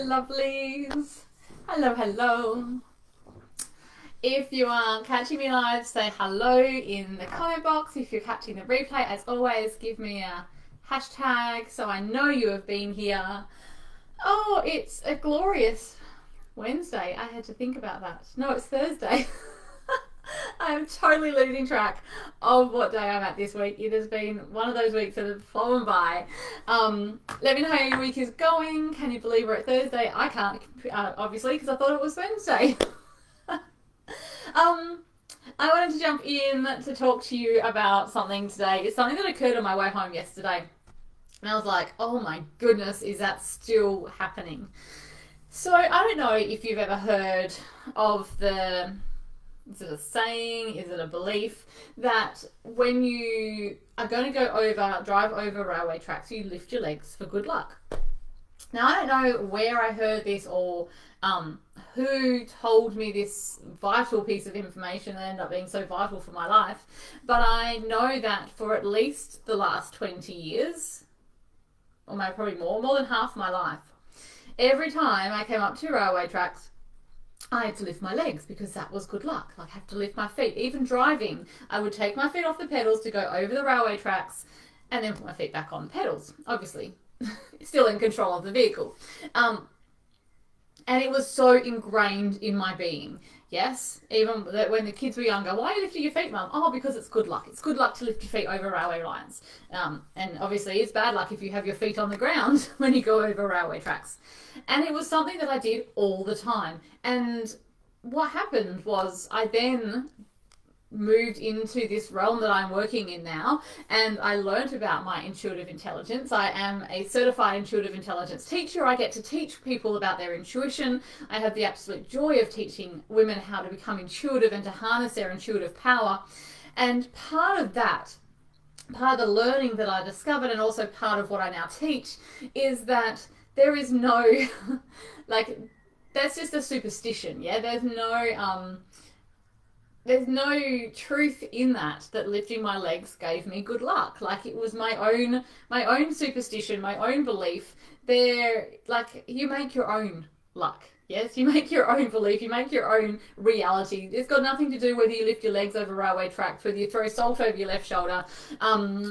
Lovelies. Hello, hello. If you are catching me live, say hello in the comment box. If you're catching the replay, as always, give me a hashtag so I know you have been here. Oh, it's a glorious Wednesday. I had to think about that. No, it's Thursday. I'm totally losing track of what day I'm at this week. It has been one of those weeks that have flown by. Let me know how your week is going. Can you believe we're at Thursday? I can't, obviously, because I thought it was Wednesday. I wanted to jump in to talk to you about something today. It's something that occurred on my way home yesterday. And I was like, oh my goodness, is that still happening? So I don't know if you've ever heard of is it a saying, is it a belief, that when you are going to drive over railway tracks, you lift your legs for good luck. Now, I don't know where I heard this or who told me this vital piece of information that ended up being so vital for my life, but I know that for at least the last 20 years, or maybe probably more than half my life, every time I came up to railway tracks, I had to lift my legs because that was good luck. Like, I have to lift my feet. Even driving, I would take my feet off the pedals to go over the railway tracks and then put my feet back on the pedals, obviously. Still in control of the vehicle. And it was so ingrained in my being. Yes, even when the kids were younger, why are you lifting your feet, Mum? Oh, because it's good luck. It's good luck to lift your feet over railway lines. And obviously it's bad luck if you have your feet on the ground when you go over railway tracks. And it was something that I did all the time. And what happened was I then moved into this realm that I'm working in now, and I learned about my intuitive intelligence. I am a certified intuitive intelligence teacher. I get to teach people about their intuition. I have the absolute joy of teaching women how to become intuitive and to harness their intuitive power. And part of the learning that I discovered, and also part of what I now teach, is that there is no that's just a superstition. Yeah, there's no truth in that lifting my legs gave me good luck. Like, it was my own superstition, my own belief. You make your own luck. Yes, you make your own belief, you make your own reality. It's got nothing to do whether you lift your legs over railway tracks, whether you throw salt over your left shoulder,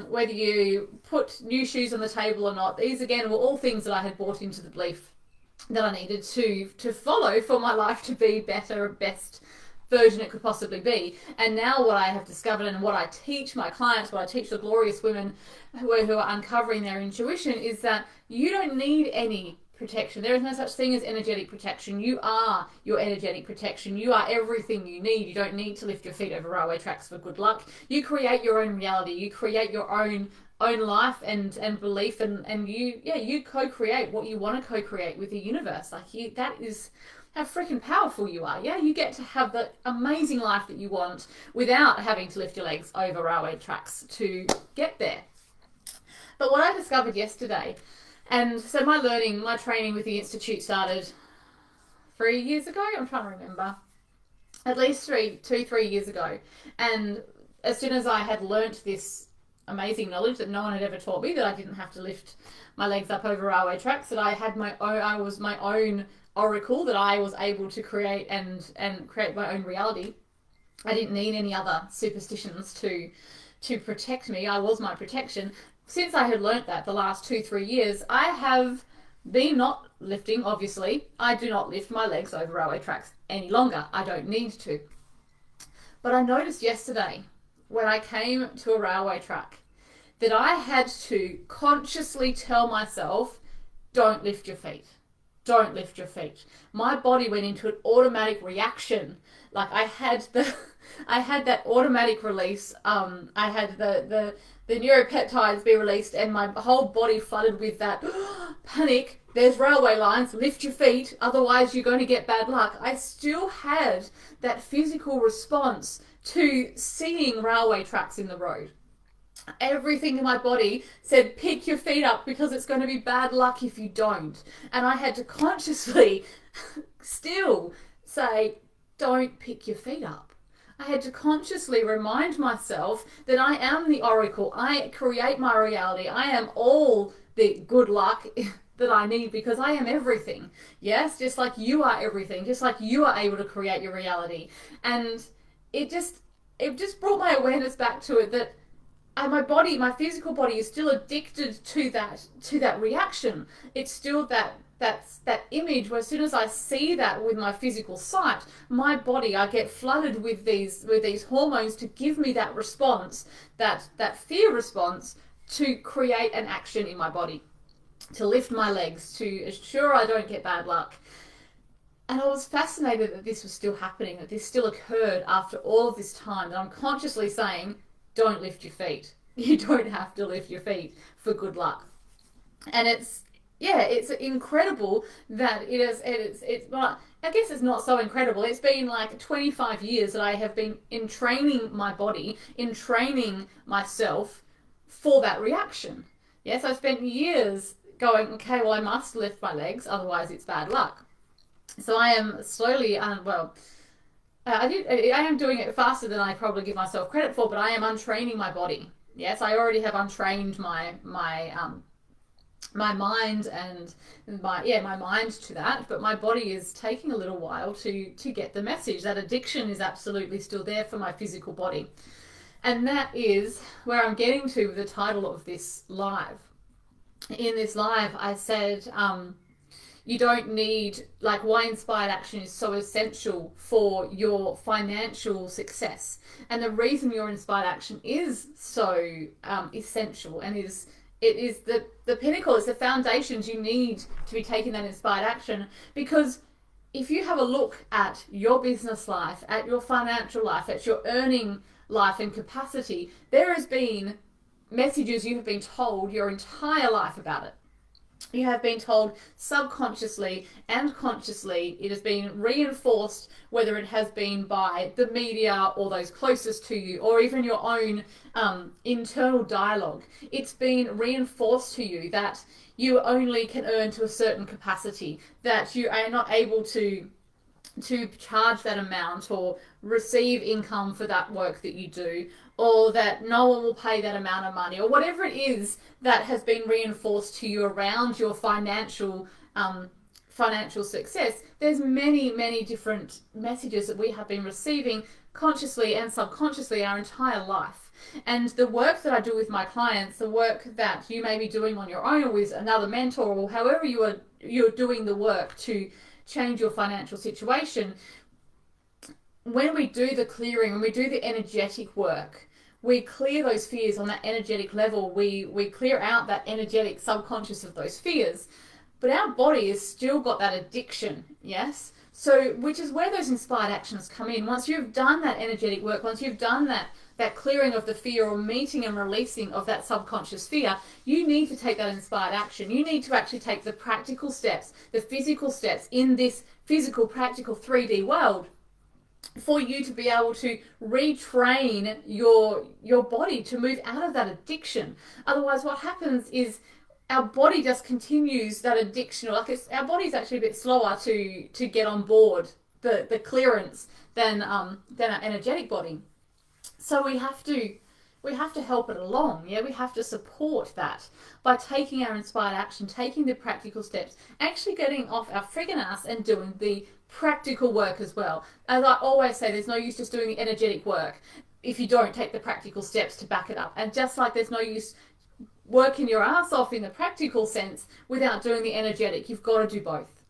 whether you put new shoes on the table or not. These, again, were all things that I had bought into the belief that I needed to follow for my life to be better, best version it could possibly be. And now what I have discovered, and what I teach my clients, what I teach the glorious women who are uncovering their intuition, is that you don't need any protection. There is no such thing as energetic protection. You are your energetic protection. You are everything you need. You don't need to lift your feet over railway tracks for good luck. You create your own reality. You create your own life and belief, and you co-create what you want to co-create with the universe. That is how freaking powerful you are. Yeah, you get to have the amazing life that you want without having to lift your legs over railway tracks to get there. But what I discovered yesterday, and so my training with the Institute started 3 years ago. I'm trying to remember. At least 3 years ago. And as soon as I had learnt this amazing knowledge that no one had ever taught me, that I didn't have to lift my legs up over railway tracks, that I was my own oracle, that I was able to create and create my own reality. I didn't need any other superstitions to protect me. I was my protection. Since I had learnt that the last 2-3 years, I have been not lifting, obviously. I do not lift my legs over railway tracks any longer. I don't need to. But I noticed yesterday when I came to a railway track that I had to consciously tell myself, don't lift your feet. Don't lift your feet. My body went into an automatic reaction. Like, I had that automatic release. I had the neuropeptides be released, and my whole body flooded with that panic. There's railway lines, lift your feet, otherwise you're going to get bad luck. I still had that physical response to seeing railway tracks in the road. Everything in my body said, pick your feet up because it's going to be bad luck if you don't. And I had to consciously still say, don't pick your feet up. I had to consciously remind myself that I am the oracle. I create my reality. I am all the good luck that I need, because I am everything. Yes, just like you are everything, just like you are able to create your reality. And it just brought my awareness back to it, that my body, my physical body, is still addicted to that reaction. It's still that image where as soon as I see that with my physical sight, my body, I get flooded with these hormones to give me that response, that fear response, to create an action in my body, to lift my legs, to ensure I don't get bad luck. And I was fascinated that this was still happening, that this still occurred after all of this time, that I'm consciously saying, don't lift your feet. You don't have to lift your feet for good luck. And it's incredible that well, I guess it's not so incredible. It's been like 25 years that I have been in training my body, in training myself for that reaction. Yes, I spent years going, okay, well, I must lift my legs, otherwise it's bad luck. So I am slowly, I am doing it faster than I probably give myself credit for, but I am untraining my body. Yes, I already have untrained my mind and my mind to that, but my body is taking a little while to get the message. That addiction is absolutely still there for my physical body. And that is where I'm getting to with the title of this live. In this live, I said, you don't need, like, why inspired action is so essential for your financial success. And the reason your inspired action is so essential, and it is the pinnacle, it's the foundations you need to be taking that inspired action. Because if you have a look at your business life, at your financial life, at your earning life and capacity, there has been messages you have been told your entire life about it. You have been told subconsciously and consciously. It has been reinforced, whether it has been by the media or those closest to you, or even your own internal dialogue. It's been reinforced to you that you only can earn to a certain capacity, that you are not able to charge that amount or receive income for that work that you do, or that no one will pay that amount of money, or whatever it is that has been reinforced to you around your financial success. There's many different messages that we have been receiving consciously and subconsciously our entire life. And the work that I do with my clients, the work that you may be doing on your own or with another mentor, or however you're doing the work to change your financial situation, when we do the clearing, when we do the energetic work, we clear those fears on that energetic level. We clear out that energetic subconscious of those fears. But our body has still got that addiction, yes? So, which is where those inspired actions come in. Once you've done that energetic work, once you've done that clearing of the fear, or meeting and releasing of that subconscious fear, you need to take that inspired action. You need to actually take the practical steps, the physical steps in this physical, practical 3D world, for you to be able to retrain your body to move out of that addiction. Otherwise, what happens is our body just continues that addiction. Our body's actually a bit slower to get on board the clearance than our energetic body. So we have to help it along. Yeah, we have to support that by taking our inspired action, taking the practical steps, actually getting off our friggin' ass and doing the practical work as well. As I always say, there's no use just doing the energetic work if you don't take the practical steps to back it up. And just like there's no use working your ass off in the practical sense without doing the energetic, you've got to do both.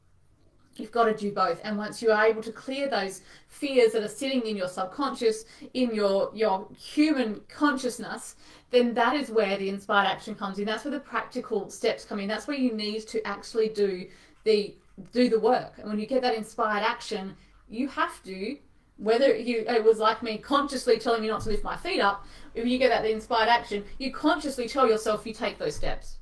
You've got to do both. And once you are able to clear those fears that are sitting in your subconscious, in your human consciousness, then that is where the inspired action comes in. That's where the practical steps come in. That's where you need to actually do the work. And when you get that inspired action, you have to, whether it was like me consciously telling me not to lift my feet up, if you get that inspired action, you consciously tell yourself you take those steps.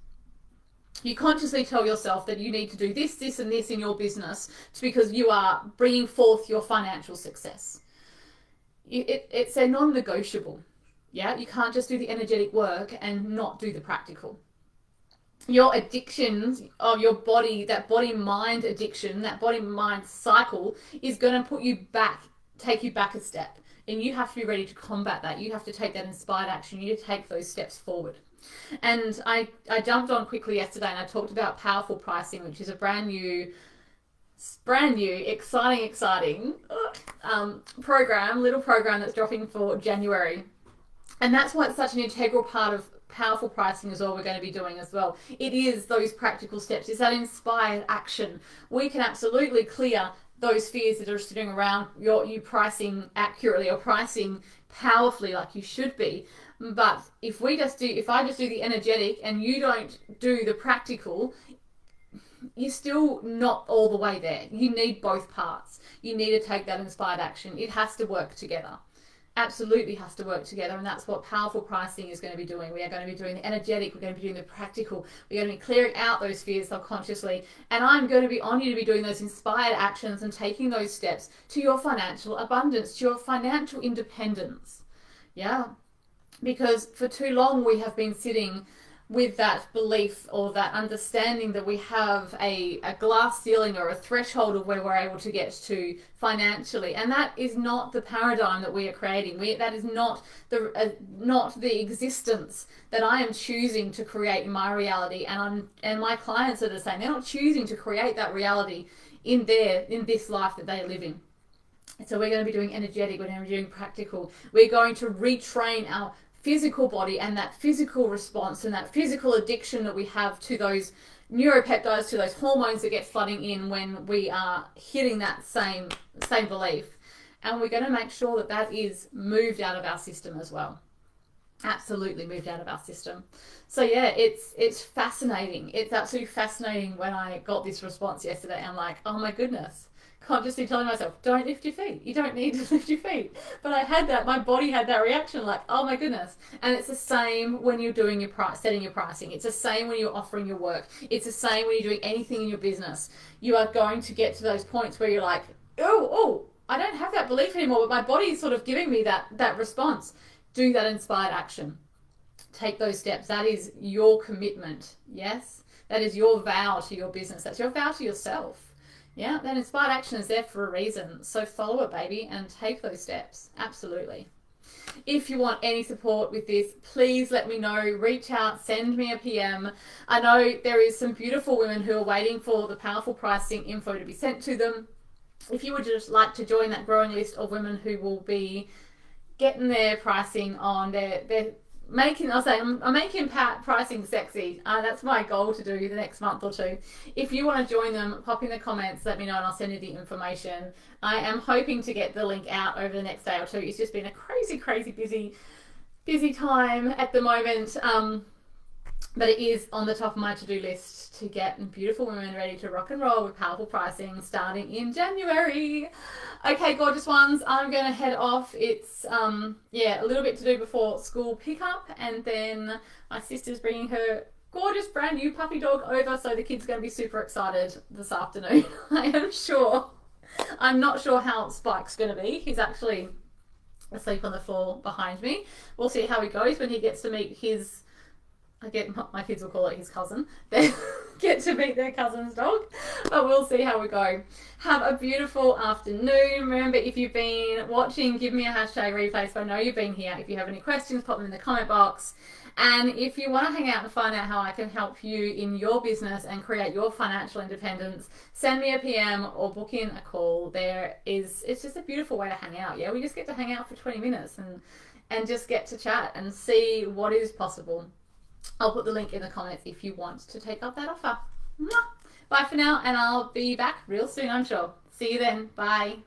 You consciously tell yourself that you need to do this, this, and this in your business because you are bringing forth your financial success. It's a non-negotiable. Yeah, you can't just do the energetic work and not do the practical. Your addictions of your body, that body-mind addiction, that body-mind cycle is going to put you back, take you back a step. And you have to be ready to combat that. You have to take that inspired action. You need to take those steps forward. And I jumped on quickly yesterday and I talked about powerful pricing, which is a brand new, exciting little program that's dropping for January. And that's why it's such an integral part of powerful pricing is all we're going to be doing as well. It is those practical steps. It's that inspired action. We can absolutely clear those fears that are sitting around you pricing accurately or pricing powerfully like you should be. But if I just do the energetic and you don't do the practical, you're still not all the way there. You need both parts. You need to take that inspired action. It has to work together. Absolutely has to work together, and that's what powerful pricing is going to be doing. We are going to be doing the energetic, we're going to be doing the practical, we're going to be clearing out those fears subconsciously, and I'm going to be on you to be doing those inspired actions and taking those steps to your financial abundance, to your financial independence. Yeah, because for too long we have been sitting with that belief or that understanding that we have a glass ceiling or a threshold of where we're able to get to financially, and that is not the paradigm that we are creating. That is not the existence that I am choosing to create in my reality, and my clients are the same. They're not choosing to create that reality in this life that they are living. So we're going to be doing energetic, we're going to be doing practical, we're going to retrain our physical body and that physical response and that physical addiction that we have to those neuropeptides, to those hormones that get flooding in when we are hitting that same belief. And we're going to make sure that that is moved out of our system as well. Absolutely moved out of our system. So yeah, it's fascinating. It's absolutely fascinating. When I got this response yesterday, I'm like, oh my goodness. Consciously telling myself, don't lift your feet. You don't need to lift your feet. But I had that, my body had that reaction like, oh my goodness. And it's the same when you're doing setting your pricing. It's the same when you're offering your work. It's the same when you're doing anything in your business. You are going to get to those points where you're like, oh, I don't have that belief anymore, but my body is sort of giving me that response. Do that inspired action. Take those steps. That is your commitment. Yes? That is your vow to your business. That's your vow to yourself. Yeah, that inspired action is there for a reason. So follow it, baby, and take those steps. Absolutely. If you want any support with this, please let me know. Reach out, send me a PM. I know there is some beautiful women who are waiting for the powerful pricing info to be sent to them. If you would just like to join that growing list of women who will be getting their pricing on their I'm making pricing sexy. That's my goal to do the next month or two. If you want to join them, pop in the comments, let me know, and I'll send you the information. I am hoping to get the link out over the next day or two. It's just been a crazy busy time at the moment. But it is on the top of my to-do list to get beautiful women ready to rock and roll with powerful pricing starting in January. Okay, gorgeous ones, I'm going to head off. It's a little bit to do before school pickup, and then my sister's bringing her gorgeous brand new puppy dog over, so the kid's going to be super excited this afternoon. I am sure. I'm not sure how Spike's going to be. He's actually asleep on the floor behind me. We'll see how he goes when he gets to meet his... my kids will call it his cousin. They get to meet their cousin's dog, but we'll see how we go. Have a beautiful afternoon. Remember, if you've been watching, give me a hashtag replay so I know you've been here. If you have any questions, pop them in the comment box. And if you want to hang out and find out how I can help you in your business and create your financial independence, send me a PM or book in a call. It's just a beautiful way to hang out. Yeah, we just get to hang out for 20 minutes and just get to chat and see what is possible. I'll put the link in the comments if you want to take up that offer. Bye for now, and I'll be back real soon, I'm sure. See you then. Bye.